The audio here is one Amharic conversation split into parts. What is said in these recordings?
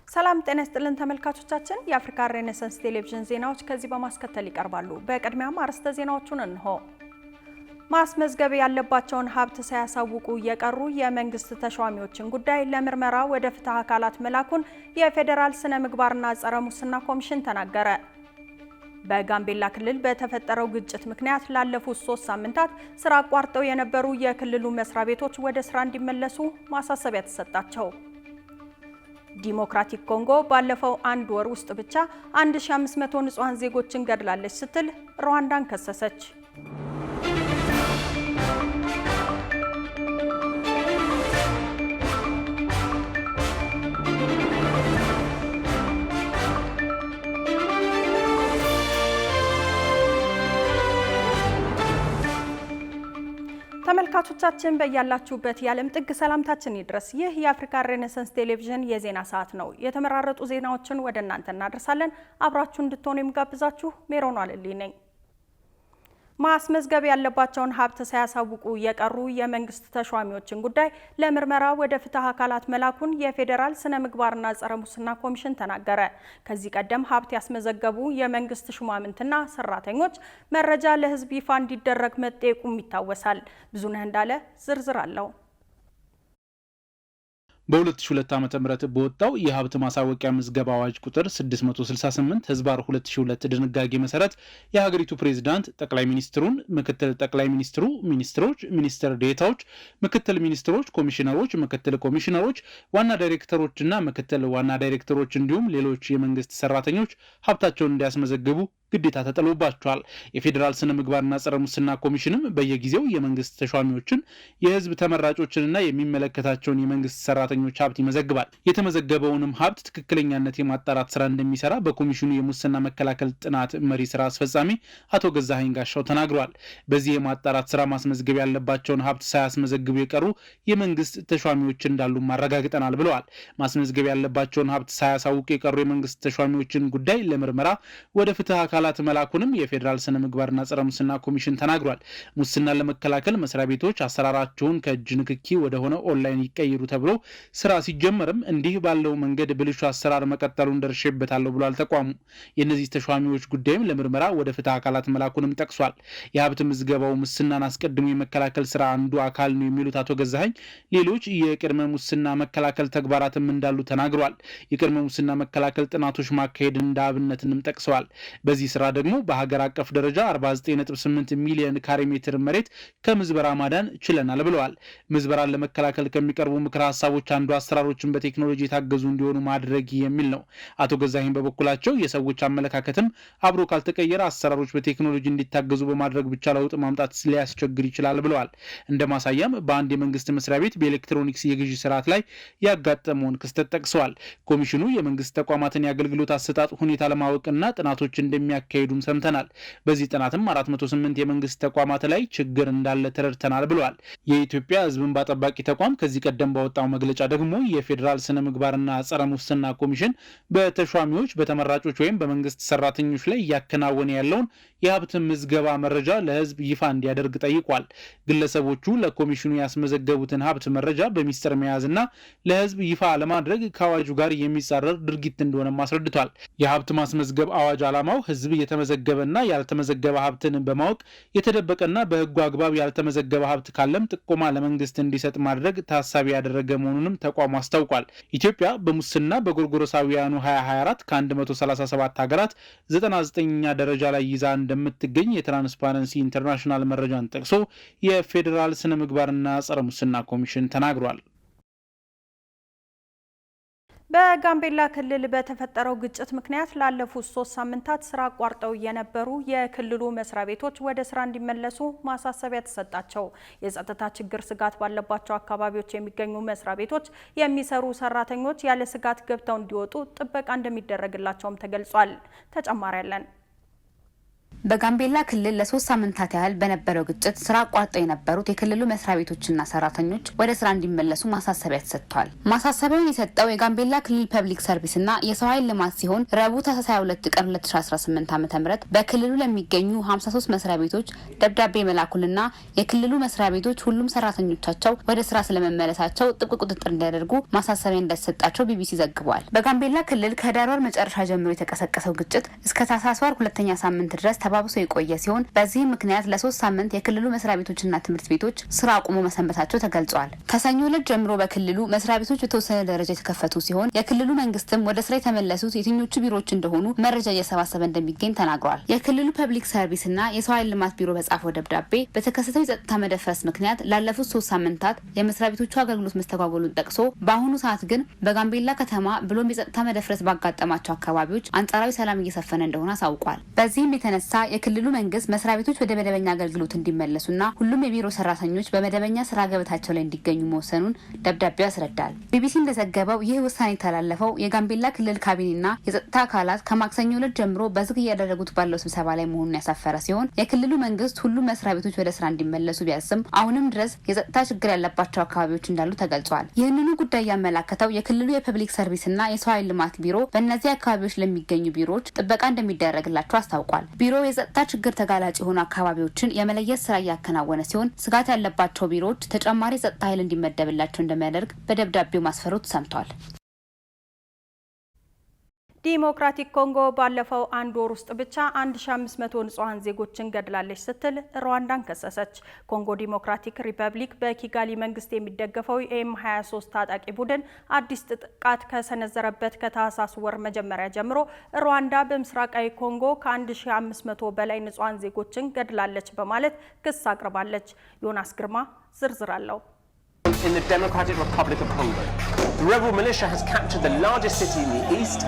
ሰላም ጤና ይስጥልን ተመልካቾቻችን፣ የአፍሪካ ሬኔሳንስ ቴሌቪዥን ዜናዎች ከዚህ በማስከተል ይቀርባሉ። በቅድሚያም አርዕስተ ዜናዎቹን እንሆ። ማስመዝገብ ያለባቸውን ሀብት ሳያሳውቁ የቀሩ የመንግስት ተሿሚዎችን ጉዳይ ለምርመራ ወደ ፍትህ አካላት መላኩን የፌዴራል ስነ ምግባርና ጸረ ሙስና ኮሚሽን ተናገረ። በጋምቤላ ክልል በተፈጠረው ግጭት ምክንያት ላለፉት 3 ሳምንታት ስራ አቋርጠው የነበሩ የክልሉ መስሪያ ቤቶች ወደ ስራ እንዲመለሱ ማሳሰቢያ ተሰጣቸው። ዲሞክራቲክ ኮንጎ ባለፈው 1 ወር ውስጥ ብቻ 1500 ንጹሃን ዜጎችን ገድላለች ስትል ሩዋንዳን ከሰሰች። ተመልካቾቻችን በያላችሁበት የዓለም ጥግ ሰላምታችን ይድረስ። ይህ የአፍሪካ ሬኔሳንስ ቴሌቪዥን የዜና ሰዓት ነው። የተመራረጡ ዜናዎችን ወደ እናንተ እናደርሳለን። አብራችሁ እንድትሆኑ የምጋብዛችሁ ሜሮን አለልኝ ነኝ። ማስመዝገብ ያለባቸውን ሀብት ሳያሳውቁ የቀሩ የመንግስት ተሿሚዎችን ጉዳይ ለምርመራ ወደ ፍትህ አካላት መላኩን የፌዴራል ስነ ምግባርና ጸረ ሙስና ኮሚሽን ተናገረ። ከዚህ ቀደም ሀብት ያስመዘገቡ የመንግስት ሹማምንትና ሰራተኞች መረጃ ለህዝብ ይፋ እንዲደረግ መጠየቁም ይታወሳል። ብዙነህ እንዳለ ዝርዝር አለው። በ2002 ዓ.ም በወጣው የሀብት ማሳወቂያ ምዝገባ አዋጅ ቁጥር 668 ህዝባር 2002 ድንጋጌ መሰረት የሀገሪቱ ፕሬዝዳንት ጠቅላይ ሚኒስትሩን፣ ምክትል ጠቅላይ ሚኒስትሩ፣ ሚኒስትሮች፣ ሚኒስትር ዴታዎች፣ ምክትል ሚኒስትሮች፣ ኮሚሽነሮች፣ ምክትል ኮሚሽነሮች፣ ዋና ዳይሬክተሮችና ምክትል ዋና ዳይሬክተሮች እንዲሁም ሌሎች የመንግስት ሰራተኞች ሀብታቸውን እንዲያስመዘግቡ ግዴታ ተጥሎባቸዋል። የፌዴራል ስነ ምግባርና ጸረ ሙስና ኮሚሽንም በየጊዜው የመንግስት ተሿሚዎችን፣ የህዝብ ተመራጮችንና የሚመለከታቸውን የመንግስት ሰራተኞች ሀብት ይመዘግባል። የተመዘገበውንም ሀብት ትክክለኛነት የማጣራት ስራ እንደሚሰራ በኮሚሽኑ የሙስና መከላከል ጥናት መሪ ስራ አስፈጻሚ አቶ ገዛኸኝ ጋሻው ተናግረዋል። በዚህ የማጣራት ስራ ማስመዝገብ ያለባቸውን ሀብት ሳያስመዘግቡ የቀሩ የመንግስት ተሿሚዎች እንዳሉ ማረጋግጠናል ብለዋል። ማስመዝገብ ያለባቸውን ሀብት ሳያሳውቁ የቀሩ የመንግስት ተሿሚዎችን ጉዳይ ለምርመራ ወደ ፍትህ አካላት መላኩንም የፌዴራል ስነ ምግባርና ጸረ ሙስና ኮሚሽን ተናግሯል። ሙስናን ለመከላከል መስሪያ ቤቶች አሰራራቸውን ከእጅ ንክኪ ወደ ሆነ ኦንላይን ይቀይሩ ተብሎ ስራ ሲጀመርም እንዲህ ባለው መንገድ ብልሹ አሰራር መቀጠሉን ደርሼበታለሁ ብሏል ተቋሙ። የእነዚህ ተሿሚዎች ጉዳይም ለምርመራ ወደ ፍትህ አካላት መላኩንም ጠቅሷል። የሀብት ምዝገባው ሙስናን አስቀድሞ የመከላከል ስራ አንዱ አካል ነው የሚሉት አቶ ገዛኸኝ ሌሎች የቅድመ ሙስና መከላከል ተግባራትም እንዳሉ ተናግሯል። የቅድመ ሙስና መከላከል ጥናቶች ማካሄድ እንደ አብነትንም ጠቅሰዋል። በዚህ ስራ ደግሞ በሀገር አቀፍ ደረጃ 49.8 ሚሊዮን ካሬ ሜትር መሬት ከምዝበራ ማዳን ችለናል ብለዋል። ምዝበራን ለመከላከል ከሚቀርቡ ምክረ ሀሳቦች አንዱ አሰራሮችን በቴክኖሎጂ የታገዙ እንዲሆኑ ማድረግ የሚል ነው። አቶ ገዛኸኝ በበኩላቸው የሰዎች አመለካከትም አብሮ ካልተቀየረ አሰራሮች በቴክኖሎጂ እንዲታገዙ በማድረግ ብቻ ለውጥ ማምጣት ሊያስቸግር ይችላል ብለዋል። እንደ ማሳያም በአንድ የመንግስት መስሪያ ቤት በኤሌክትሮኒክስ የግዢ ስርዓት ላይ ያጋጠመውን ክስተት ጠቅሰዋል። ኮሚሽኑ የመንግስት ተቋማትን የአገልግሎት አሰጣጥ ሁኔታ ለማወቅና ጥናቶች እንደሚያካሂዱም ሰምተናል። በዚህ ጥናትም 408 የመንግስት ተቋማት ላይ ችግር እንዳለ ተረድተናል ብለዋል። የኢትዮጵያ ሕዝብ እንባ ጠባቂ ተቋም ከዚህ ቀደም ባወጣው መግለጫ ደግሞ የፌዴራል ስነ ምግባርና ጸረ ሙስና ኮሚሽን በተሿሚዎች፣ በተመራጮች ወይም በመንግስት ሰራተኞች ላይ እያከናወነ ያለውን የሀብት ምዝገባ መረጃ ለህዝብ ይፋ እንዲያደርግ ጠይቋል። ግለሰቦቹ ለኮሚሽኑ ያስመዘገቡትን ሀብት መረጃ በሚስጥር መያዝና ለህዝብ ይፋ ለማድረግ ከአዋጁ ጋር የሚጻረር ድርጊት እንደሆነም አስረድቷል። የሀብት ማስመዝገብ አዋጅ ዓላማው ህዝብ የተመዘገበና ያልተመዘገበ ሀብትን በማወቅ የተደበቀና በህጉ አግባብ ያልተመዘገበ ሀብት ካለም ጥቆማ ለመንግስት እንዲሰጥ ማድረግ ታሳቢ ያደረገ መሆኑንም ተቋሙ አስታውቋል። ኢትዮጵያ በሙስና በጎርጎሮሳውያኑ 2024 ከ137 ሀገራት 99ኛ ደረጃ ላይ ይዛ እንደምትገኝ የትራንስፓረንሲ ኢንተርናሽናል መረጃን ጠቅሶ የፌዴራል ስነ ምግባርና ጸረ ሙስና ኮሚሽን ተናግሯል። በጋምቤላ ክልል በተፈጠረው ግጭት ምክንያት ላለፉት 3 ሳምንታት ስራ አቋርጠው የነበሩ የክልሉ መስሪያ ቤቶች ወደ ስራ እንዲመለሱ ማሳሰቢያ ተሰጣቸው። የጸጥታ ችግር ስጋት ባለባቸው አካባቢዎች የሚገኙ መስሪያ ቤቶች የሚሰሩ ሰራተኞች ያለ ስጋት ገብተው እንዲወጡ ጥበቃ እንደሚደረግላቸውም ተገልጿል። ተጨማሪ ያለን በጋምቤላ ክልል ለ3 ሳምንታት ያህል በነበረው ግጭት ስራ አቋርጠው የነበሩት የክልሉ መስሪያ ቤቶችና ሰራተኞች ወደ ስራ እንዲመለሱ ማሳሰቢያ ተሰጥቷል። ማሳሰቢያውን የሰጠው የጋምቤላ ክልል ፐብሊክ ሰርቪስና የሰው ኃይል ልማት ሲሆን ረቡዕ ታህሳስ 22 ቀን 2018 ዓ.ም በክልሉ ለሚገኙ 53 መስሪያ ቤቶች ደብዳቤ መላኩልና የክልሉ መስሪያ ቤቶች ሁሉም ሰራተኞቻቸው ወደ ስራ ስለመመለሳቸው ጥብቅ ቁጥጥር እንዲያደርጉ ማሳሰቢያ እንደተሰጣቸው ቢቢሲ ዘግቧል። በጋምቤላ ክልል ከህዳር ወር መጨረሻ ጀምሮ የተቀሰቀሰው ግጭት እስከ ታህሳስ ወር ሁለተኛ ሳምንት ድረስ ተባብሶ የቆየ ሲሆን በዚህም ምክንያት ለ3 ሳምንት የክልሉ መስሪያ ቤቶችና ትምህርት ቤቶች ስራ አቁሞ መሰንበታቸው ተገልጿል። ከሰኞ ዕለት ጀምሮ በክልሉ መስሪያ ቤቶች በተወሰነ ደረጃ የተከፈቱ ሲሆን የክልሉ መንግስትም ወደ ስራ የተመለሱት የትኞቹ ቢሮዎች እንደሆኑ መረጃ እየሰባሰበ እንደሚገኝ ተናግሯል። የክልሉ ፐብሊክ ሰርቪስና የሰው ኃይል ልማት ቢሮ በጻፈው ደብዳቤ በተከሰተው የጸጥታ መደፍረስ ምክንያት ላለፉት 3 ሳምንታት የመስሪያ ቤቶቹ አገልግሎት መስተጓጎሉን ጠቅሶ በአሁኑ ሰዓት ግን በጋምቤላ ከተማ ብሎም የጸጥታ መደፍረስ ባጋጠማቸው አካባቢዎች አንጻራዊ ሰላም እየሰፈነ እንደሆነ አሳውቋል። በዚህም የተነሳ የክልሉ መንግስት መስሪያ ቤቶች ወደ መደበኛ አገልግሎት እንዲመለሱና ሁሉም የቢሮ ሰራተኞች በመደበኛ ስራ ገበታቸው ላይ እንዲገኙ መወሰኑን ደብዳቤው ያስረዳል። ቢቢሲ እንደዘገበው ይህ ውሳኔ የተላለፈው የጋምቤላ ክልል ካቢኔና የጸጥታ አካላት ከማክሰኞ ዕለት ጀምሮ በዝግ እያደረጉት ባለው ስብሰባ ላይ መሆኑን ያሳፈረ ሲሆን የክልሉ መንግስት ሁሉም መስሪያ ቤቶች ወደ ስራ እንዲመለሱ ቢያስም አሁንም ድረስ የጸጥታ ችግር ያለባቸው አካባቢዎች እንዳሉ ተገልጿል። ይህንኑ ጉዳይ ያመላከተው የክልሉ የፐብሊክ ሰርቪስና የሰው ኃይል ልማት ቢሮ በእነዚህ አካባቢዎች ለሚገኙ ቢሮዎች ጥበቃ እንደሚደረግላቸው አስታውቋል። ቢሮው የጸጥታ ችግር ተጋላጭ የሆኑ አካባቢዎችን የመለየት ስራ እያከናወነ ሲሆን ስጋት ያለባቸው ቢሮዎች ተጨማሪ ጸጥታ ኃይል እንዲመደብላቸው እንደሚያደርግ በደብዳቤው ማስፈሩ ተሰምቷል። ዲሞክራቲክ ኮንጎ ባለፈው አንድ ወር ውስጥ ብቻ 1500 ንጹሃን ዜጎችን ገድላለች ስትል ሩዋንዳን ከሰሰች። ኮንጎ ዲሞክራቲክ ሪፐብሊክ በኪጋሊ መንግስት የሚደገፈው የኤም23 ታጣቂ ቡድን አዲስ ጥቃት ከሰነዘረበት ከታህሳስ ወር መጀመሪያ ጀምሮ ሩዋንዳ በምስራቃዊ ኮንጎ ከ1500 በላይ ንጹሃን ዜጎችን ገድላለች በማለት ክስ አቅርባለች። ዮናስ ግርማ ዝርዝር አለው። In the Democratic Republic of Congo, the rebel militia has captured the largest city in the east.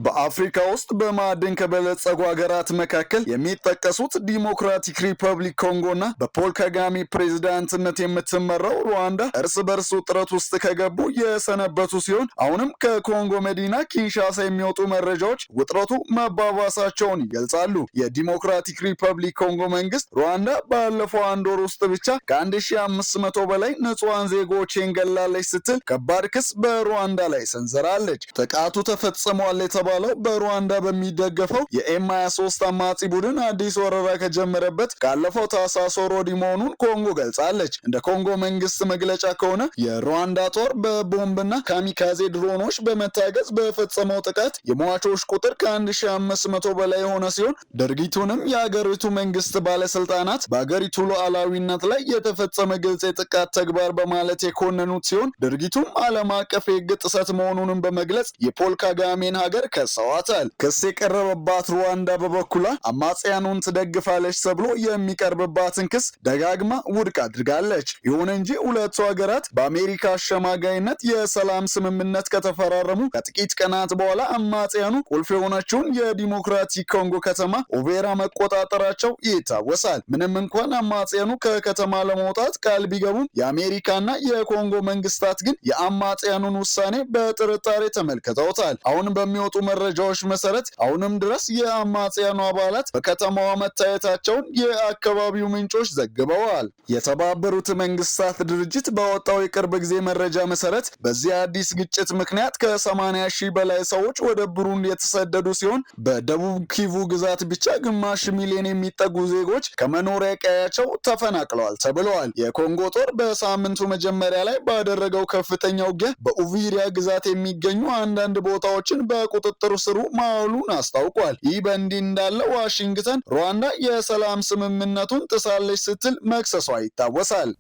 በአፍሪካ ውስጥ በማዕድን ከበለጸጉ ሀገራት መካከል የሚጠቀሱት ዲሞክራቲክ ሪፐብሊክ ኮንጎና በፖል ካጋሜ ፕሬዝዳንትነት የምትመራው ሩዋንዳ እርስ በርስ ውጥረት ውስጥ ከገቡ የሰነበቱ ሲሆን አሁንም ከኮንጎ መዲና ኪንሻሳ የሚወጡ መረጃዎች ውጥረቱ መባባሳቸውን ይገልጻሉ። የዲሞክራቲክ ሪፐብሊክ ኮንጎ መንግስት ሩዋንዳ ባለፈው አንድ ወር ውስጥ ብቻ ከ1500 በላይ ንጹሃን ዜጎችን ገላለች ስትል ከባድ ክስ በሩዋንዳ ላይ ሰንዝራለች። ጥቃቱ ተፈጽሟል ባለው በሩዋንዳ በሚደገፈው የኤም23 አማጺ ቡድን አዲስ ወረራ ከጀመረበት ካለፈው ታህሳስ ወር ወዲህ መሆኑን ኮንጎ ገልጻለች። እንደ ኮንጎ መንግስት መግለጫ ከሆነ የሩዋንዳ ጦር በቦምብና ካሚካዜ ድሮኖች በመታገዝ በፈጸመው ጥቃት የሟቾች ቁጥር ከ1500 በላይ የሆነ ሲሆን ድርጊቱንም የአገሪቱ መንግስት ባለስልጣናት በአገሪቱ ሉዓላዊነት ላይ የተፈጸመ ግልጽ የጥቃት ተግባር በማለት የኮነኑት ሲሆን ድርጊቱም ዓለም አቀፍ የሕግ ጥሰት መሆኑንም በመግለጽ የፖል ካጋሜን ሀገር ከሰዋታል። ክስ የቀረበባት ሩዋንዳ በበኩሏ አማጽያኑን ትደግፋለች ተብሎ የሚቀርብባትን ክስ ደጋግማ ውድቅ አድርጋለች። ይሁን እንጂ ሁለቱ ሀገራት በአሜሪካ አሸማጋይነት የሰላም ስምምነት ከተፈራረሙ ከጥቂት ቀናት በኋላ አማጽያኑ ቁልፍ የሆነችውን የዲሞክራቲክ ኮንጎ ከተማ ኦቬራ መቆጣጠራቸው ይታወሳል። ምንም እንኳን አማጽያኑ ከከተማ ለመውጣት ቃል ቢገቡም የአሜሪካና የኮንጎ መንግስታት ግን የአማጽያኑን ውሳኔ በጥርጣሬ ተመልክተውታል። አሁን በሚወጡ መረጃዎች መሰረት አሁንም ድረስ የአማጽያኑ አባላት በከተማዋ መታየታቸውን የአካባቢው ምንጮች ዘግበዋል። የተባበሩት መንግስታት ድርጅት ባወጣው የቅርብ ጊዜ መረጃ መሰረት በዚህ አዲስ ግጭት ምክንያት ከ80 ሺህ በላይ ሰዎች ወደ ብሩንዲ የተሰደዱ ሲሆን በደቡብ ኪቩ ግዛት ብቻ ግማሽ ሚሊዮን የሚጠጉ ዜጎች ከመኖሪያ ቀያቸው ተፈናቅለዋል ተብለዋል። የኮንጎ ጦር በሳምንቱ መጀመሪያ ላይ ባደረገው ከፍተኛ ውጊያ በኡቪሪያ ግዛት የሚገኙ አንዳንድ ቦታዎችን በቁጥጥር ስሩ ማዋሉን አስታውቋል። ይህ በእንዲህ እንዳለ ዋሽንግተን ሩዋንዳ የሰላም ስምምነቱን ጥሳለች ስትል መክሰሷ ይታወሳል።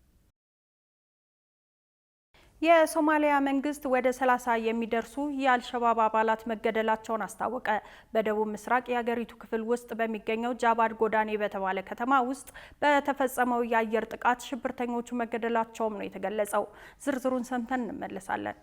የሶማሊያ መንግስት ወደ 30 የሚደርሱ የአልሸባብ አባላት መገደላቸውን አስታወቀ። በደቡብ ምስራቅ የሀገሪቱ ክፍል ውስጥ በሚገኘው ጃባድ ጎዳኔ በተባለ ከተማ ውስጥ በተፈጸመው የአየር ጥቃት ሽብርተኞቹ መገደላቸውም ነው የተገለጸው። ዝርዝሩን ሰምተን እንመለሳለን።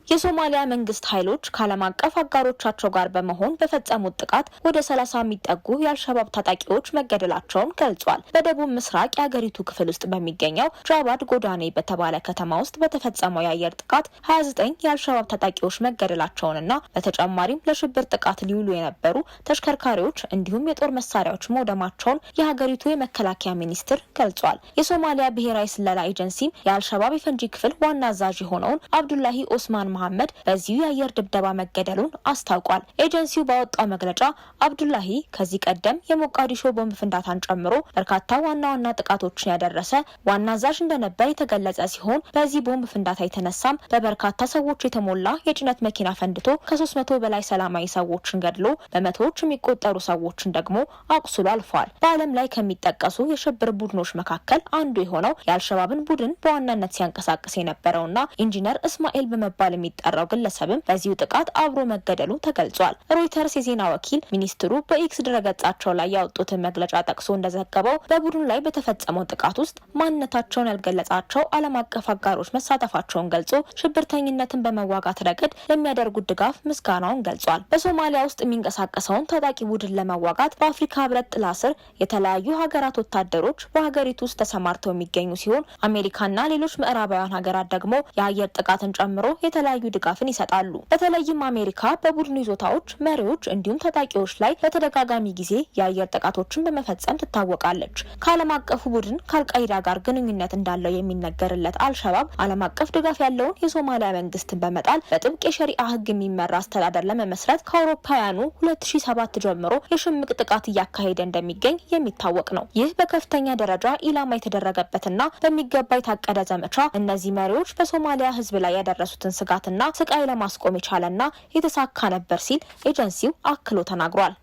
የሶማሊያ መንግስት ኃይሎች ከዓለም አቀፍ አጋሮቻቸው ጋር በመሆን በፈጸሙት ጥቃት ወደ 30 የሚጠጉ የአልሸባብ ታጣቂዎች መገደላቸውን ገልጿል። በደቡብ ምስራቅ የአገሪቱ ክፍል ውስጥ በሚገኘው ጃባድ ጎዳኔ በተባለ ከተማ ውስጥ በተፈጸመው የአየር ጥቃት 29 የአልሸባብ ታጣቂዎች መገደላቸውንና በተጨማሪም ለሽብር ጥቃት ሊውሉ የነበሩ ተሽከርካሪዎች እንዲሁም የጦር መሳሪያዎች መውደማቸውን የሀገሪቱ የመከላከያ ሚኒስትር ገልጿል። የሶማሊያ ብሔራዊ ስለላ ኤጀንሲም የአልሸባብ የፈንጂ ክፍል ዋና አዛዥ የሆነውን አብዱላሂ ኦስማን መሐመድ በዚሁ የአየር ድብደባ መገደሉን አስታውቋል። ኤጀንሲው ባወጣው መግለጫ አብዱላሂ ከዚህ ቀደም የሞቃዲሾ ቦምብ ፍንዳታን ጨምሮ በርካታ ዋና ዋና ጥቃቶችን ያደረሰ ዋና አዛዥ እንደነበር የተገለጸ ሲሆን በዚህ ቦምብ ፍንዳታ የተነሳም በበርካታ ሰዎች የተሞላ የጭነት መኪና ፈንድቶ ከ300 በላይ ሰላማዊ ሰዎችን ገድሎ በመቶዎች የሚቆጠሩ ሰዎችን ደግሞ አቁስሎ አልፏል። በዓለም ላይ ከሚጠቀሱ የሽብር ቡድኖች መካከል አንዱ የሆነው የአልሸባብን ቡድን በዋናነት ሲያንቀሳቅስ የነበረውና ኢንጂነር እስማኤል በመባል የሚጠራው ግለሰብም በዚሁ ጥቃት አብሮ መገደሉ ተገልጿል። ሮይተርስ የዜና ወኪል ሚኒስትሩ በኤክስ ድረገጻቸው ላይ ያወጡትን መግለጫ ጠቅሶ እንደዘገበው በቡድኑ ላይ በተፈጸመው ጥቃት ውስጥ ማንነታቸውን ያልገለጻቸው ዓለም አቀፍ አጋሮች መሳተፋቸውን ገልጾ ሽብርተኝነትን በመዋጋት ረገድ ለሚያደርጉት ድጋፍ ምስጋናውን ገልጿል። በሶማሊያ ውስጥ የሚንቀሳቀሰውን ታጣቂ ቡድን ለመዋጋት በአፍሪካ ህብረት ጥላ ስር የተለያዩ ሀገራት ወታደሮች በሀገሪቱ ውስጥ ተሰማርተው የሚገኙ ሲሆን አሜሪካና ሌሎች ምዕራባውያን ሀገራት ደግሞ የአየር ጥቃትን ጨምሮ የተለያዩ ድጋፍን ይሰጣሉ። በተለይም አሜሪካ በቡድኑ ይዞታዎች፣ መሪዎች እንዲሁም ታጣቂዎች ላይ በተደጋጋሚ ጊዜ የአየር ጥቃቶችን በመፈጸም ትታወቃለች። ከዓለም አቀፉ ቡድን ከአልቃይዳ ጋር ግንኙነት እንዳለው የሚነገርለት አልሸባብ ዓለም አቀፍ ድጋፍ ያለውን የሶማሊያ መንግስትን በመጣል በጥብቅ የሸሪዓ ህግ የሚመራ አስተዳደር ለመመስረት ከአውሮፓውያኑ 2007 ጀምሮ የሽምቅ ጥቃት እያካሄደ እንደሚገኝ የሚታወቅ ነው። ይህ በከፍተኛ ደረጃ ኢላማ የተደረገበትና በሚገባ የታቀደ ዘመቻ እነዚህ መሪዎች በሶማሊያ ህዝብ ላይ ያደረሱትን ስጋትና ስቃይ ለማስቆም የቻለና የተሳካ ነበር ሲል ኤጀንሲው አክሎ ተናግሯል።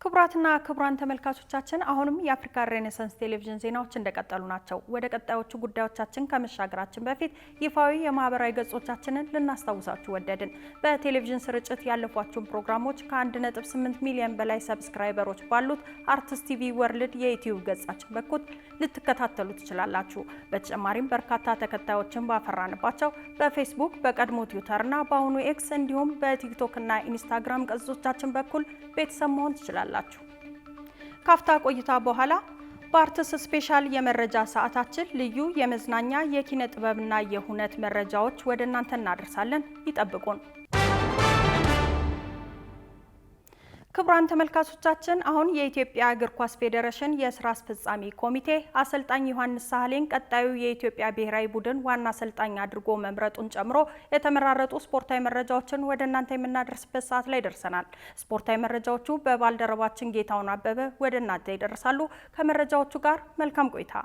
ክቡራትና ክቡራን ተመልካቾቻችን አሁንም የአፍሪካ ሬኔሳንስ ቴሌቪዥን ዜናዎች እንደቀጠሉ ናቸው። ወደ ቀጣዮቹ ጉዳዮቻችን ከመሻገራችን በፊት ይፋዊ የማህበራዊ ገጾቻችንን ልናስታውሳችሁ ወደድን። በቴሌቪዥን ስርጭት ያለፏችሁን ፕሮግራሞች ከ1.8 ሚሊዮን በላይ ሰብስክራይበሮች ባሉት አርትስ ቲቪ ወርልድ የዩቲዩብ ገጻችን በኩል ልትከታተሉ ትችላላችሁ። በተጨማሪም በርካታ ተከታዮችን ባፈራንባቸው በፌስቡክ፣ በቀድሞ ትዊተርና በአሁኑ ኤክስ እንዲሁም በቲክቶክና ኢንስታግራም ገጾቻችን በኩል ቤተሰብ መሆን ትችላላችሁ። ካፍታ ቆይታ በኋላ በአርትስ ስፔሻል የመረጃ ሰዓታችን ልዩ የመዝናኛ የኪነ ጥበብና የሁነት መረጃዎች ወደ እናንተ እናደርሳለን። ይጠብቁን። ክቡራን ተመልካቾቻችን አሁን የኢትዮጵያ እግር ኳስ ፌዴሬሽን የስራ አስፈጻሚ ኮሚቴ አሰልጣኝ ዮሐንስ ሳህሌን ቀጣዩ የኢትዮጵያ ብሔራዊ ቡድን ዋና አሰልጣኝ አድርጎ መምረጡን ጨምሮ የተመራረጡ ስፖርታዊ መረጃዎችን ወደ እናንተ የምናደርስበት ሰዓት ላይ ደርሰናል። ስፖርታዊ መረጃዎቹ በባልደረባችን ጌታውን አበበ ወደ እናንተ ይደርሳሉ። ከመረጃዎቹ ጋር መልካም ቆይታ።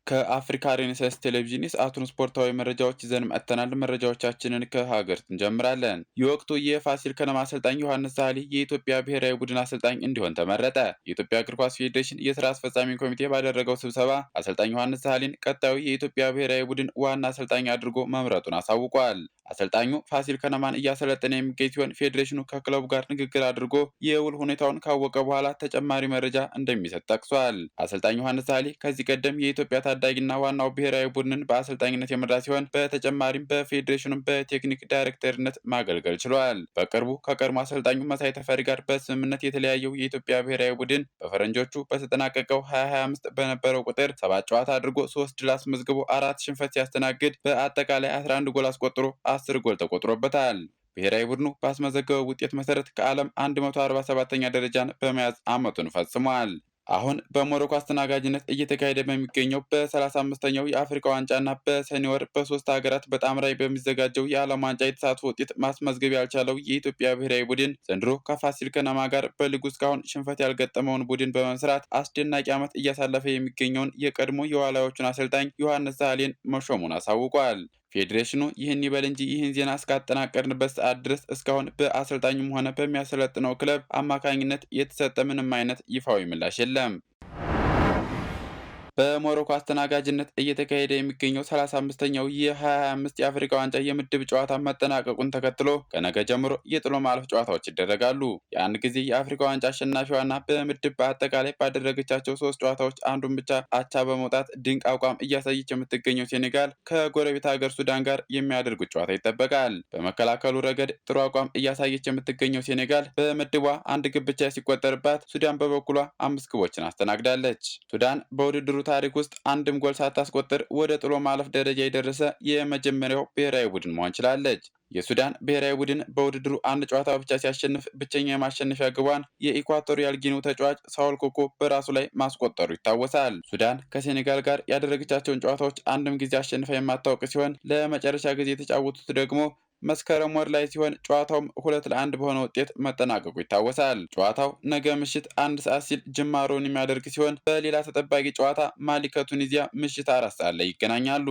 ከአፍሪካ ሬኔሳንስ ቴሌቪዥን የሰዓቱን ስፖርታዊ መረጃዎች ይዘን መጥተናል። መረጃዎቻችንን ከሀገር እንጀምራለን። የወቅቱ የፋሲል ከነማ አሰልጣኝ ዮሐንስ ሳህሌ የኢትዮጵያ ብሔራዊ ቡድን አሰልጣኝ እንዲሆን ተመረጠ። የኢትዮጵያ እግር ኳስ ፌዴሬሽን የስራ አስፈጻሚ ኮሚቴ ባደረገው ስብሰባ አሰልጣኝ ዮሐንስ ሳህሌን ቀጣዩ የኢትዮጵያ ብሔራዊ ቡድን ዋና አሰልጣኝ አድርጎ መምረጡን አሳውቋል። አሰልጣኙ ፋሲል ከነማን እያሰለጠነ የሚገኝ ሲሆን ፌዴሬሽኑ ከክለቡ ጋር ንግግር አድርጎ የውል ሁኔታውን ካወቀ በኋላ ተጨማሪ መረጃ እንደሚሰጥ ጠቅሷል። አሰልጣኝ ዮሐንስ ሳህሌ ከዚህ ቀደም የኢትዮጵያ ታዳጊና ዋናው ብሔራዊ ቡድንን በአሰልጣኝነት የመራ ሲሆን በተጨማሪም በፌዴሬሽኑ በቴክኒክ ዳይሬክተርነት ማገልገል ችሏል። በቅርቡ ከቀድሞ አሰልጣኙ መሳይ ተፈሪ ጋር በስምምነት የተለያየው የኢትዮጵያ ብሔራዊ ቡድን በፈረንጆቹ በተጠናቀቀው 2025 በነበረው ቁጥር 7 ጨዋታ አድርጎ 3 ድል አስመዝግቦ 4 ሽንፈት ሲያስተናግድ በአጠቃላይ 11 ጎል አስቆጥሮ 10 ጎል ተቆጥሮበታል። ብሔራዊ ቡድኑ ባስመዘገበው ውጤት መሰረት ከዓለም 147ኛ ደረጃን በመያዝ ዓመቱን ፈጽሟል። አሁን በሞሮኮ አስተናጋጅነት እየተካሄደ በሚገኘው በ35ኛው የአፍሪካ ዋንጫና በሰኔ ወር በ3 ሀገራት በጣምራ በሚዘጋጀው የዓለም ዋንጫ የተሳትፎ ውጤት ማስመዝገብ ያልቻለው የኢትዮጵያ ብሔራዊ ቡድን ዘንድሮ ከፋሲል ከነማ ጋር በሊጉ እስካሁን ሽንፈት ያልገጠመውን ቡድን በመመስራት አስደናቂ ዓመት እያሳለፈ የሚገኘውን የቀድሞ የዋልያዎቹን አሰልጣኝ ዮሐንስ ሳህሌን መሾሙን አሳውቋል። ፌዴሬሽኑ ይህን ይበል እንጂ ይህን ዜና እስካጠናቀርንበት ሰዓት ድረስ እስካሁን በአሰልጣኙም ሆነ በሚያሰለጥነው ክለብ አማካኝነት የተሰጠ ምንም አይነት ይፋዊ ምላሽ የለም። በሞሮኮ አስተናጋጅነት እየተካሄደ የሚገኘው 35ኛው የ2025 የአፍሪካ ዋንጫ የምድብ ጨዋታ መጠናቀቁን ተከትሎ ከነገ ጀምሮ የጥሎ ማለፍ ጨዋታዎች ይደረጋሉ። የአንድ ጊዜ የአፍሪካ ዋንጫ አሸናፊዋና በምድብ በአጠቃላይ ባደረገቻቸው 3 ጨዋታዎች አንዱን ብቻ አቻ በመውጣት ድንቅ አቋም እያሳየች የምትገኘው ሴኔጋል ከጎረቤት ሀገር ሱዳን ጋር የሚያደርጉት ጨዋታ ይጠበቃል። በመከላከሉ ረገድ ጥሩ አቋም እያሳየች የምትገኘው ሴኔጋል በምድቧ አንድ ግብ ብቻ ሲቆጠርባት፣ ሱዳን በበኩሏ 5 ግቦችን አስተናግዳለች። ሱዳን በውድድሩ ታሪክ ውስጥ አንድም ጎል ሳታስቆጥር ወደ ጥሎ ማለፍ ደረጃ የደረሰ የመጀመሪያው ብሔራዊ ቡድን መሆን ችላለች። የሱዳን ብሔራዊ ቡድን በውድድሩ አንድ ጨዋታ ብቻ ሲያሸንፍ ብቸኛ የማሸነፊያ ግቧን የኢኳቶሪያል ጊኒው ተጫዋች ሳውል ኮኮ በራሱ ላይ ማስቆጠሩ ይታወሳል። ሱዳን ከሴኔጋል ጋር ያደረገቻቸውን ጨዋታዎች አንድም ጊዜ አሸንፋ የማታውቅ ሲሆን ለመጨረሻ ጊዜ የተጫወቱት ደግሞ መስከረም ወር ላይ ሲሆን ጨዋታውም 2-1 በሆነ ውጤት መጠናቀቁ ይታወሳል። ጨዋታው ነገ ምሽት 1 ሰዓት ሲል ጅማሮን የሚያደርግ ሲሆን በሌላ ተጠባቂ ጨዋታ ማሊ ከቱኒዚያ ምሽት 4 ሰዓት ላይ ይገናኛሉ።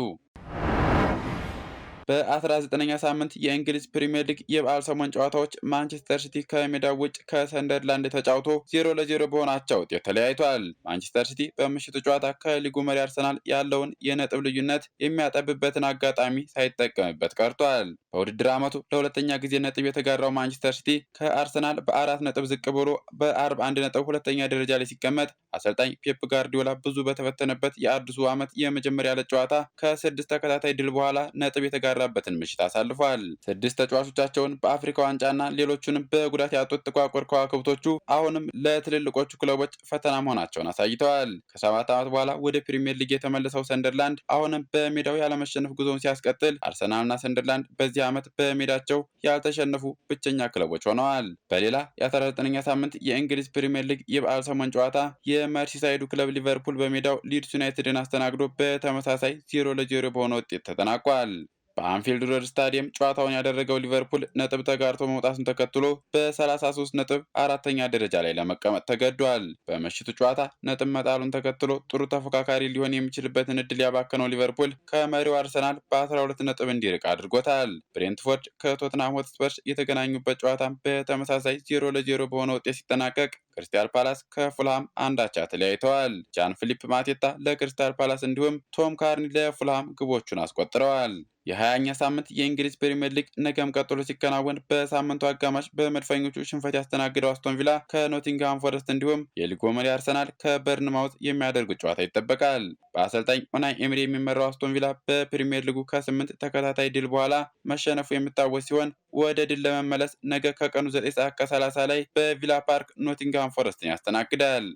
በ19ኛ ሳምንት የእንግሊዝ ፕሪሚየር ሊግ የበዓል ሰሞን ጨዋታዎች ማንቸስተር ሲቲ ከሜዳው ውጭ ከሰንደርላንድ ተጫውቶ 0-0 በሆነ አቻ ውጤት ተለያይቷል። ማንቸስተር ሲቲ በምሽቱ ጨዋታ ከሊጉ መሪ አርሰናል ያለውን የነጥብ ልዩነት የሚያጠብበትን አጋጣሚ ሳይጠቀምበት ቀርቷል። በውድድር ዓመቱ ለሁለተኛ ጊዜ ነጥብ የተጋራው ማንቸስተር ሲቲ ከአርሰናል በ4 ነጥብ ዝቅ ብሎ በ41 ነጥብ ሁለተኛ ደረጃ ላይ ሲቀመጥ አሰልጣኝ ፔፕ ጋርዲዮላ ብዙ በተፈተነበት የአዲሱ ዓመት የመጀመሪያ ዕለት ጨዋታ ከ6 ተከታታይ ድል በኋላ ነጥብ የተጋራበትን ምሽት አሳልፏል። 6 ተጫዋቾቻቸውን በአፍሪካ ዋንጫና ሌሎቹንም በጉዳት ያጡት ጥቋቁር ከዋክብቶቹ አሁንም ለትልልቆቹ ክለቦች ፈተና መሆናቸውን አሳይተዋል። ከ7 ዓመት በኋላ ወደ ፕሪሚየር ሊግ የተመለሰው ሰንደርላንድ አሁንም በሜዳው ያለመሸነፍ ጉዞውን ሲያስቀጥል፣ አርሰናልና ሰንደርላንድ በዚህ ዓመት በሜዳቸው ያልተሸነፉ ብቸኛ ክለቦች ሆነዋል። በሌላ የ19ኛ ሳምንት የእንግሊዝ ፕሪሚየር ሊግ የበዓል ሰሞን ጨዋታ የመርሲሳይዱ ክለብ ሊቨርፑል በሜዳው ሊድስ ዩናይትድን አስተናግዶ በተመሳሳይ 0-0 በሆነ ውጤት ተጠናቋል። በአንፊልድ ሮድ ስታዲየም ጨዋታውን ያደረገው ሊቨርፑል ነጥብ ተጋርቶ መውጣቱን ተከትሎ በ33 ነጥብ 4ኛ ደረጃ ላይ ለመቀመጥ ተገዷል። በምሽቱ ጨዋታ ነጥብ መጣሉን ተከትሎ ጥሩ ተፎካካሪ ሊሆን የሚችልበትን እድል ያባከነው ሊቨርፑል ከመሪው አርሰናል በ12 ነጥብ እንዲርቅ አድርጎታል። ብሬንትፎርድ ከቶትናም ሆትስፐርስ የተገናኙበት ጨዋታ በተመሳሳይ 0-0 በሆነ ውጤት ሲጠናቀቅ ክሪስታል ፓላስ ከፉልሃም አንዳቻ ተለያይተዋል። ጃን ፊሊፕ ማቴታ ለክሪስታል ፓላስ እንዲሁም ቶም ካርኒ ለፉልሃም ግቦቹን አስቆጥረዋል። የ20ኛ ሳምንት የእንግሊዝ ፕሪሚየር ሊግ ነገም ቀጥሎ ሲከናወን በሳምንቱ አጋማሽ በመድፈኞቹ ሽንፈት ያስተናግደው አስቶን ቪላ ከኖቲንግሃም ፎረስት እንዲሁም የሊጉ መሪ አርሰናል ከበርንማውዝ የሚያደርጉት ጨዋታ ይጠበቃል። በአሰልጣኝ ኡናይ ኤምሪ የሚመራው አስቶን ቪላ በፕሪሚየር ሊጉ ከ8 ተከታታይ ድል በኋላ መሸነፉ የሚታወስ ሲሆን ወደ ድል ለመመለስ ነገ ከቀኑ 9:30 ላይ በቪላ ፓርክ ኖቲንግሃም ፎረስትን ያስተናግዳል።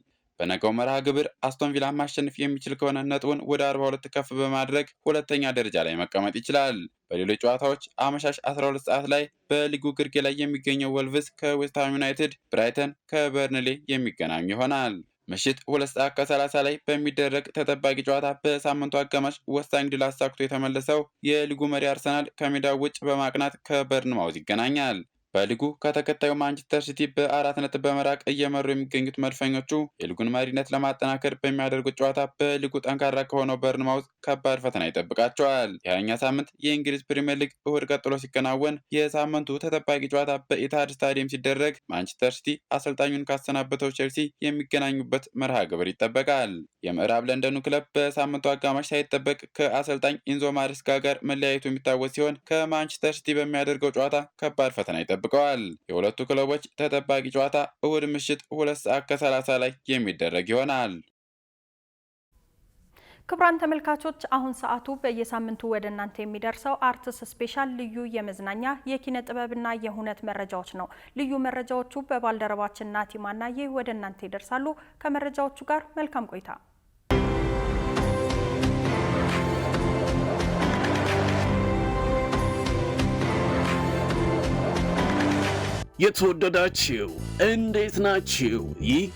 በነገው መርሃ ግብር አስቶን ቪላ ማሸነፍ የሚችል ከሆነ ነጥቡን ወደ 42 ከፍ በማድረግ ሁለተኛ ደረጃ ላይ መቀመጥ ይችላል። በሌሎች ጨዋታዎች አመሻሽ 12 ሰዓት ላይ በሊጉ ግርጌ ላይ የሚገኘው ወልቭስ ከዌስትሃም ዩናይትድ፣ ብራይተን ከበርንሌ የሚገናኙ ይሆናል። ምሽት 2:30 ላይ በሚደረግ ተጠባቂ ጨዋታ በሳምንቱ አጋማሽ ወሳኝ ድል አሳክቶ የተመለሰው የሊጉ መሪ አርሰናል ከሜዳው ውጭ በማቅናት ከበርንማውዝ ይገናኛል። በሊጉ ከተከታዩ ማንቸስተር ሲቲ በ4 ነጥብ በመራቅ እየመሩ የሚገኙት መድፈኞቹ የሊጉን መሪነት ለማጠናከር በሚያደርጉት ጨዋታ በሊጉ ጠንካራ ከሆነው በርንማውዝ ከባድ ፈተና ይጠብቃቸዋል። የ20ኛ ሳምንት የእንግሊዝ ፕሪሚየር ሊግ እሁድ ቀጥሎ ሲከናወን የሳምንቱ ተጠባቂ ጨዋታ በኢትሃድ ስታዲየም ሲደረግ ማንቸስተር ሲቲ አሰልጣኙን ካሰናበተው ቼልሲ የሚገናኙበት መርሃ ግብር ይጠበቃል። የምዕራብ ለንደኑ ክለብ በሳምንቱ አጋማሽ ሳይጠበቅ ከአሰልጣኝ ኢንዞ ማሬስካ ጋር መለያየቱ የሚታወስ ሲሆን ከማንቸስተር ሲቲ በሚያደርገው ጨዋታ ከባድ ፈተና ይጠብቀዋል። የሁለቱ ክለቦች ተጠባቂ ጨዋታ እሁድ ምሽት 2:30 ላይ የሚደረግ ይሆናል። ክቡራን ተመልካቾች አሁን ሰዓቱ በየሳምንቱ ወደ እናንተ የሚደርሰው አርትስ ስፔሻል ልዩ የመዝናኛ የኪነ ጥበብና የሁነት መረጃዎች ነው። ልዩ መረጃዎቹ በባልደረባችን ናቲማናዬ ወደ እናንተ ይደርሳሉ። ከመረጃዎቹ ጋር መልካም ቆይታ። የተወደዳችሁ እንዴት ናችሁ? ይህ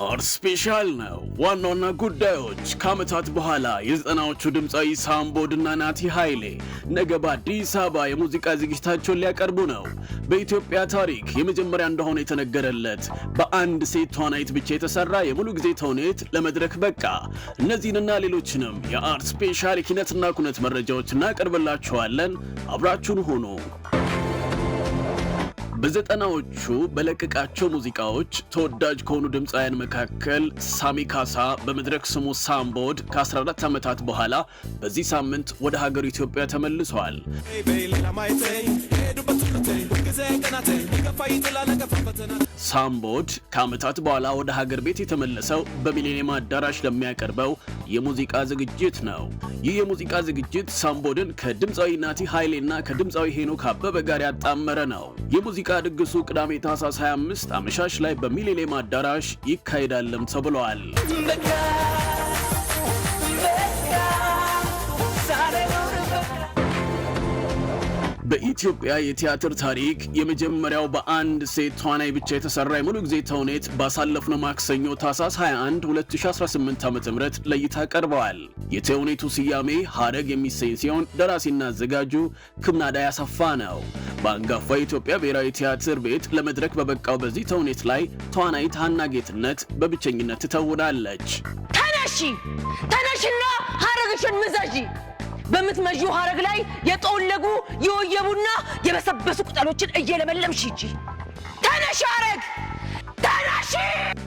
አርትስ ስፔሻል ነው። ዋና ዋና ጉዳዮች ከዓመታት በኋላ የ90ዎቹ ድምፃዊ ሳምቦድና ናቲ ኃይሌ ነገ በአዲስ አበባ የሙዚቃ ዝግጅታቸውን ሊያቀርቡ ነው። በኢትዮጵያ ታሪክ የመጀመሪያ እንደሆነ የተነገረለት በአንድ ሴት ተዋናይት ብቻ የተሰራ የሙሉ ጊዜ ተውኔት ለመድረክ በቃ። እነዚህንና ሌሎችንም የአርትስ ስፔሻል የኪነትና ኩነት መረጃዎች እናቀርብላችኋለን። አብራችሁን ሆኖ በዘጠናዎቹ በለቀቃቸው ሙዚቃዎች ተወዳጅ ከሆኑ ድምፃውያን መካከል ሳሚ ካሳ በመድረክ ስሙ ሳምቦድ ከ14 ዓመታት በኋላ በዚህ ሳምንት ወደ ሀገር ኢትዮጵያ ተመልሷል። ሳምቦድ ከዓመታት በኋላ ወደ ሀገር ቤት የተመለሰው በሚሌኒየም አዳራሽ ለሚያቀርበው የሙዚቃ ዝግጅት ነው። ይህ የሙዚቃ ዝግጅት ሳምቦድን ከድምፃዊ ናቲ ኃይሌና ከድምፃዊ ሄኖክ አበበ ጋር ያጣመረ ነው። የሙዚቃ ድግሱ ቅዳሜ ታህሳስ 25 አመሻሽ ላይ በሚሌኒየም አዳራሽ ይካሄዳልም ተብሏል። በኢትዮጵያ የቲያትር ታሪክ የመጀመሪያው በአንድ ሴት ተዋናይ ብቻ የተሰራ የሙሉ ጊዜ ተውኔት ባሳለፍነው ማክሰኞ ታህሳስ 21 2018 ዓ.ም ለእይታ ቀርበዋል። የተውኔቱ ስያሜ ሀረግ የሚሰኝ ሲሆን ደራሲና አዘጋጁ ክምናዳ ያሰፋ ነው። በአንጋፋ የኢትዮጵያ ብሔራዊ ቲያትር ቤት ለመድረክ በበቃው በዚህ ተውኔት ላይ ተዋናይት ሀና ጌትነት በብቸኝነት ትተውናለች። ተነሽና ሀረግሽን ምዘዢ። በምትመዢው ሀረግ ላይ የጠወለጉ የወየቡና የበሰበሱ ቅጠሎችን እየለመለምሽ ሂጂ። ተነሽ ሀረግ ተነሽ።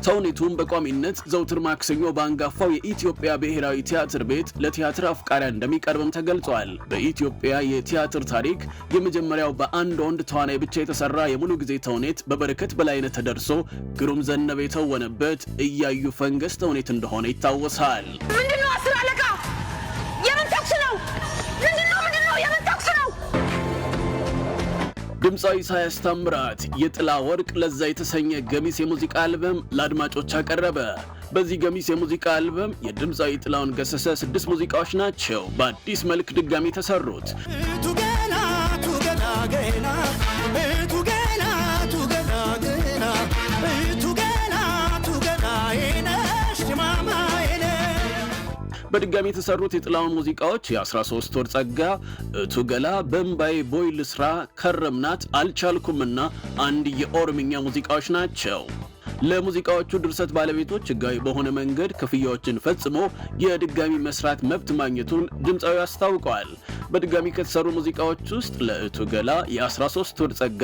ተውኔቱን በቋሚነት ዘውትር ማክሰኞ በአንጋፋው የኢትዮጵያ ብሔራዊ ቲያትር ቤት ለቲያትር አፍቃሪያን እንደሚቀርብም ተገልጿል። በኢትዮጵያ የቲያትር ታሪክ የመጀመሪያው በአንድ ወንድ ተዋናይ ብቻ የተሰራ የሙሉ ጊዜ ተውኔት በበረከት በላይነት ተደርሶ ግሩም ዘነበ የተወነበት እያዩ ፈንገስ ተውኔት እንደሆነ ይታወሳል። ምንድነው አስር አለቃ? የምን ተኩስ ነው? ምንድነው የምን ተኩስ ነው? ድምፃዊ ኢሳያስ ታምራት የጥላ ወርቅ ለዛ የተሰኘ ገሚስ የሙዚቃ አልበም ለአድማጮች አቀረበ። በዚህ ገሚስ የሙዚቃ አልበም የድምፃዊ ጥላውን ገሰሰ 6 ሙዚቃዎች ናቸው በአዲስ መልክ ድጋሚ ተሰሩት። በድጋሚ የተሰሩት የጥላውን ሙዚቃዎች የ13 ወር ጸጋ፣ እቱ ገላ፣ በእምባዬ ቦይ ልስራ፣ ከረምናት፣ አልቻልኩምና አንድ የኦሮምኛ ሙዚቃዎች ናቸው። ለሙዚቃዎቹ ድርሰት ባለቤቶች ህጋዊ በሆነ መንገድ ክፍያዎችን ፈጽሞ የድጋሚ መስራት መብት ማግኘቱን ድምፃዊ አስታውቀዋል። በድጋሚ ከተሰሩ ሙዚቃዎች ውስጥ ለእቱ ገላ የ13 ወር ጸጋ፣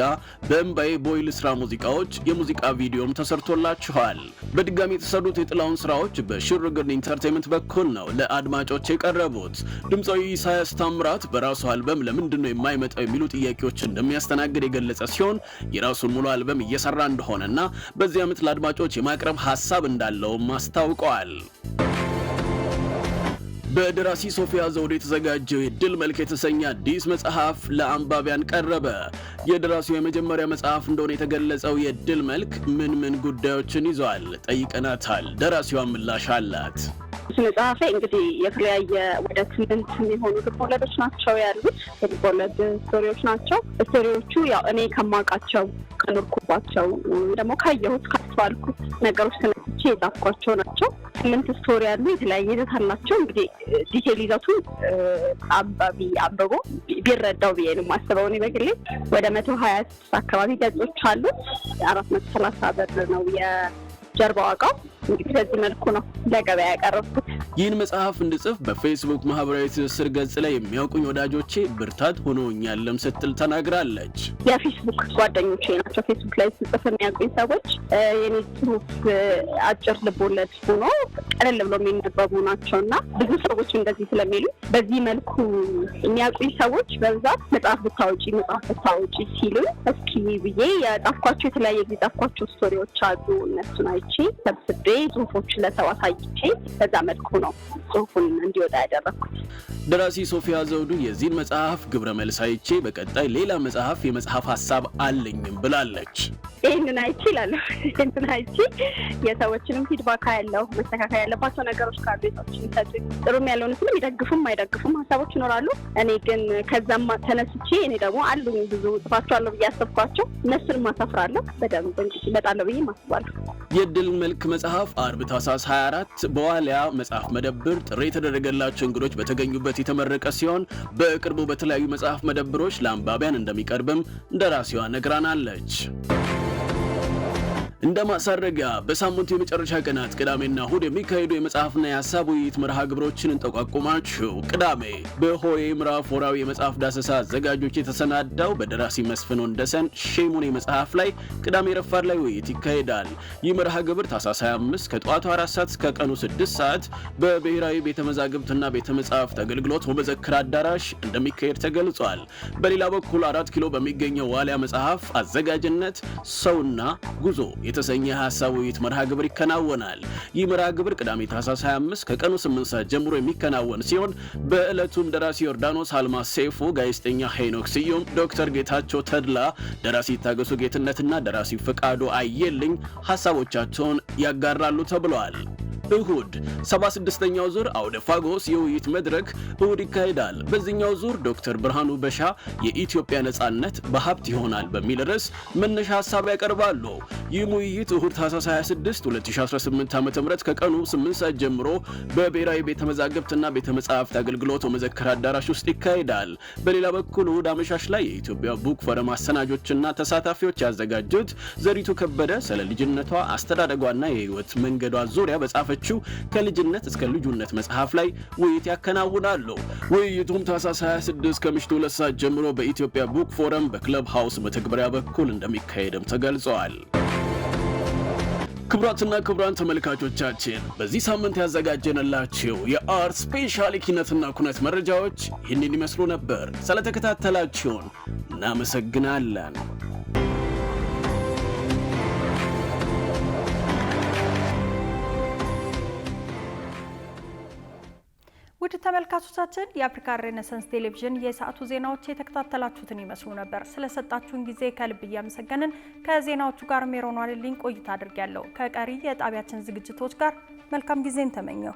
በእምባዬ ቦይ ልስራ ሙዚቃዎች የሙዚቃ ቪዲዮም ተሰርቶላቸዋል። በድጋሚ የተሰሩት የጥላውን ስራዎች በሽርግር ኢንተርቴይንመንት በኩል ነው ለአድማጮች የቀረቡት። ድምፃዊ ኢሳያስ ታምራት በራሱ አልበም ለምንድነው የማይመጣው የሚሉ ጥያቄዎች እንደሚያስተናግድ የገለጸ ሲሆን የራሱን ሙሉ አልበም እየሰራ እንደሆነና በዚህ ዓመት ለአድማጮች የማቅረብ ሐሳብ እንዳለውም አስታውቀዋል። በደራሲ ሶፊያ ዘውዴ የተዘጋጀው የድል መልክ የተሰኘ አዲስ መጽሐፍ ለአንባቢያን ቀረበ። የደራሲው የመጀመሪያ መጽሐፍ እንደሆነ የተገለጸው የድል መልክ ምን ጉዳዮችን ይዟል? ጠይቀናታል። ደራሲዋ ምላሽ አላት። መጽሐፌ እንግዲህ የተለያየ ወደ 8 የሚሆኑ ልቦለዶች ናቸው ያሉት። ልቦለድ ስቶሪዎች ናቸው። ስቶሪዎቹ ያው እኔ ከማውቃቸው ከኖርኩባቸው ደግሞ ካየሁት ካስተዋልኩት ነገሮች ተነስቼ የጻፍኳቸው ናቸው። 8 ስቶሪ ያሉ የተለያየ ይዘት አላቸው። እንግዲህ ዲቴል ይዘቱ አንባቢ አንብቦ ቢረዳው ብዬ ነው የማስበው። እኔ በግሌ ወደ 120 አካባቢ ገጾች አሉት። 430 ብር ነው የጀርባ ዋጋው። እንግዲህ በዚህ መልኩ ነው ለገበያ ያቀረብኩት። ይህን መጽሐፍ እንድጽፍ በፌስቡክ ማህበራዊ ትስስር ገጽ ላይ የሚያውቁኝ ወዳጆቼ ብርታት ሆኖኛልም ስትል ተናግራለች። የፌስቡክ ጓደኞቼ ናቸው። ፌስቡክ ላይ ስጽፍ የሚያውቁኝ ሰዎች የኔ ጽሁፍ አጭር ልቦለድ ሆኖ ቀለል ብሎ የሚነበቡ ናቸው እና ብዙ ሰዎች እንደዚህ ስለሚሉ በዚህ መልኩ የሚያውቁኝ ሰዎች በብዛት መጽሐፍ ብታወጪ ሲሉ እስኪ ብዬ የጻፍኳቸው የተለያየ ጊዜ ጻፍኳቸው ስቶሪዎች አሉ። እነሱን አይቼ ሰብስቤ ጽሁፎችን ለሰው አሳይቼ በዛ መልኩ ነው ጽሁፉን እንዲወጣ ያደረኩት። ደራሲ ሶፊያ ዘውዱ የዚህን መጽሐፍ ግብረ መልስ አይቼ በቀጣይ ሌላ መጽሐፍ የመጽሐፍ ሐሳብ አለኝም ብላለች። ይህንን አይቼ የሰዎችንም ፊድባክ ያለው መስተካከል ያለባቸው ነገሮች ካሉ ሰዎችን ሰጡ ጥሩም ያለውን ስለም ይደግፉም አይደግፉም ሀሳቦች ይኖራሉ። እኔ ግን ከዛም ተነስቼ እኔ ደግሞ አሉኝ ብዙ ጽፋቸዋለሁ ብዬ አሰብኳቸው እነሱንም አሳፍራለሁ። በደንብ እንግዲህ እመጣለሁ ብዬ አስባለሁ። የድል መልክ መጽሐፍ አርብ ታህሳስ 24 በዋሊያ መጽሐፍ መደብር ጥሪ የተደረገላቸው እንግዶች በተገኙበት የተመረቀ ሲሆን በቅርቡ በተለያዩ መጽሐፍ መደብሮች ለአንባቢያን እንደሚቀርብም ደራሲዋ ነግራናለች። እንደ ማሳረጊያ በሳምንቱ የመጨረሻ ቀናት ቅዳሜና እሁድ የሚካሄዱ የመጽሐፍና የሀሳብ ውይይት መርሃ ግብሮችን እንጠቋቁማችሁ። ቅዳሜ በሆዬ ምዕራፍ ወራዊ የመጽሐፍ ዳሰሳ አዘጋጆች የተሰናዳው በደራሲ መስፍን ወንደሰን ሼሙኔ መጽሐፍ ላይ ቅዳሜ ረፋድ ላይ ውይይት ይካሄዳል። ይህ መርሃ ግብር ታህሳስ 25 ከጠዋቱ 4 ሰዓት እስከ ቀኑ 6 ሰዓት በብሔራዊ ቤተ መዛግብትና ቤተ መጻሕፍት አገልግሎት ወመዘክር አዳራሽ እንደሚካሄድ ተገልጿል። በሌላ በኩል 4 ኪሎ በሚገኘው ዋሊያ መጽሐፍ አዘጋጅነት ሰውና ጉዞ የተሰኘ ሐሳብ ውይይት መርሃ ግብር ይከናወናል። ይህ መርሃ ግብር ቅዳሜ ታህሳስ 25 ከቀኑ 8 ሰዓት ጀምሮ የሚከናወን ሲሆን በዕለቱም ደራሲ ዮርዳኖስ አልማዝ ሰይፉ፣ ጋዜጠኛ ሄኖክ ስዩም፣ ዶክተር ጌታቸው ተድላ፣ ደራሲ ታገሱ ጌትነትና ደራሲ ፍቃዱ አየልኝ ሐሳቦቻቸውን ያጋራሉ ተብሏል። እሁድ 76ኛው ዙር አውደ ፋጎስ የውይይት መድረክ እሁድ ይካሄዳል። በዚህኛው ዙር ዶክተር ብርሃኑ በሻ የኢትዮጵያ ነጻነት በሀብት ይሆናል በሚል ርዕስ መነሻ ሐሳብ ያቀርባሉ። ይህ ውይይት እሁድ ታህሳስ 26 2018 ዓ.ም ከቀኑ 8 ሰዓት ጀምሮ በብሔራዊ ቤተ መዛግብትና ቤተ መጻሕፍት አገልግሎት ወመዘክር አዳራሽ ውስጥ ይካሄዳል። በሌላ በኩል እሁድ አመሻሽ ላይ የኢትዮጵያ ቡክ ፎረም አሰናጆችና ተሳታፊዎች ያዘጋጁት ዘሪቱ ከበደ ስለ ልጅነቷ አስተዳደጓና የህይወት መንገዷ ዙሪያ በጻፈ ከልጅነት እስከ ልጁነት መጽሐፍ ላይ ውይይት ያከናውናሉ። ውይይቱም ታህሳስ 26 ከምሽቱ 2 ሰዓት ጀምሮ በኢትዮጵያ ቡክ ፎረም በክለብ ሃውስ መተግበሪያ በኩል እንደሚካሄድም ተገልጿል። ክቡራትና ክቡራን ተመልካቾቻችን በዚህ ሳምንት ያዘጋጀንላችሁ የአርት ስፔሻል ኪነትና ኩነት መረጃዎች ይህንን ይመስሉ ነበር። ስለተከታተላችሁን እናመሰግናለን። ውድ ተመልካቾቻችን የአፍሪካ ሬኔሳንስ ቴሌቪዥን የሰዓቱ ዜናዎች የተከታተላችሁትን ይመስሉ ነበር። ስለሰጣችሁን ጊዜ ከልብ እያመሰገንን ከዜናዎቹ ጋር ሜሮን ዋልልኝ ቆይታ አድርጌያለሁ። ከቀሪ የጣቢያችን ዝግጅቶች ጋር መልካም ጊዜን ተመኘው።